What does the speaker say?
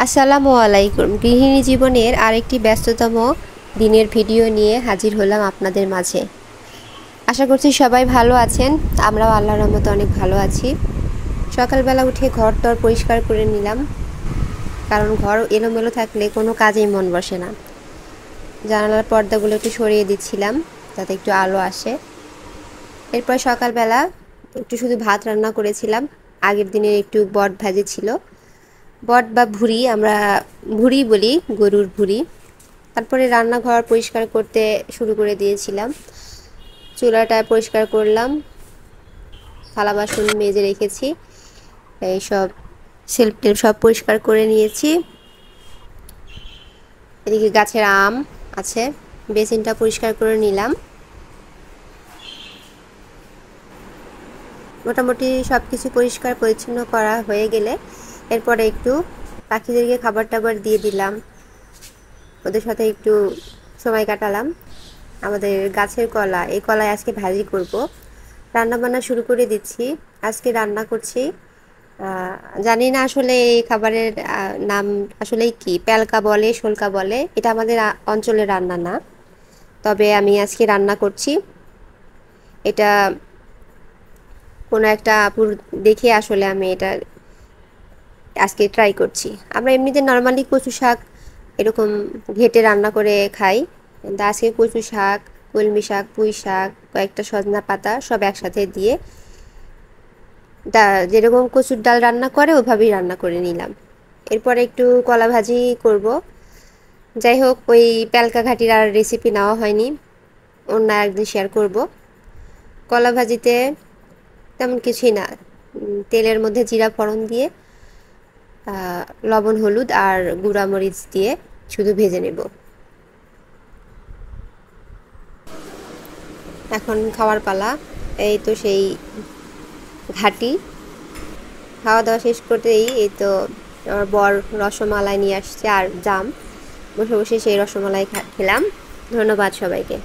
আসসালামু আলাইকুম। গৃহিণী জীবনের আরেকটি ব্যস্ততম দিনের ভিডিও নিয়ে হাজির হলাম আপনাদের মাঝে। আশা করছি সবাই ভালো আছেন। আমরাও আল্লাহর রহমতে অনেক ভালো আছি। সকালবেলা উঠে ঘর-টর পরিষ্কার করে নিলাম, কারণ ঘর এলোমেলো থাকলে কোনো কাজেই মন বসে না। জানালার পর্দাগুলো একটু সরিয়ে দিচ্ছিলাম যাতে একটু আলো আসে। এরপর সকালবেলা একটু শুধু ভাত রান্না করেছিলাম। আগের দিনের একটু বট ভাজি ছিল, বট বা ভুঁড়ি, আমরা ভুঁড়ি বলি, গরুর ভুঁড়ি। তারপরে রান্নাঘর পরিষ্কার করতে শুরু করে দিয়েছিলাম। চুলাটা পরিষ্কার করলাম, থালা বাসন মেজে রেখেছি, এই সব সেলফ টেলফ সব পরিষ্কার করে নিয়েছি। এদিকে গাছের আম আছে, বেসিনটা পরিষ্কার করে নিলাম। মোটামুটি সব কিছু পরিষ্কার পরিচ্ছন্ন করা হয়ে গেলে এরপরে একটু পাখিদেরকে খাবার টাবার দিয়ে দিলাম, ওদের সাথে একটু সময় কাটালাম। আমাদের গাছের কলা, এই কলায় আজকে ভাজি করব। রান্না বান্না শুরু করে দিচ্ছি। আজকে রান্না করছি, জানি না আসলে এই খাবারের নাম আসলেই কি, প্যালকা বলে, শোলকা বলে, এটা আমাদের অঞ্চলের রান্না না। তবে আমি আজকে রান্না করছি এটা কোনো একটা আপুর দেখে, আসলে আমি এটা আজকে ট্রাই করছি। আমরা এমনিতে নর্মালি কচু শাক এরকম ঘেটে রান্না করে খাই, কিন্তু আজকে কচু শাক, কলমি শাক, পুঁই শাক, কয়েকটা সজনা পাতা সব একসাথে দিয়ে যেরকম কচুর ডাল রান্না করে ওইভাবেই রান্না করে নিলাম। এরপরে একটু কলা ভাজি করব। যাই হোক, ওই প্যালকা ঘাটির আর রেসিপি নেওয়া হয়নি, অন্য একদিন শেয়ার করব। কলা ভাজিতে তেমন কিছুই না, তেলের মধ্যে জিরা ফোড়ন দিয়ে লবণ হলুদ আর গুঁড়া মরিচ দিয়ে শুধু ভেজে নেব। এখন খাওয়ার পালা। এই তো সেই ঘাটি, খাওয়া দাওয়া শেষ করতেই এই তো আমার বর রসমালাই নিয়ে আসছে আর জাম, বসে বসে সেই রসমালাই খেলাম। ধন্যবাদ সবাইকে।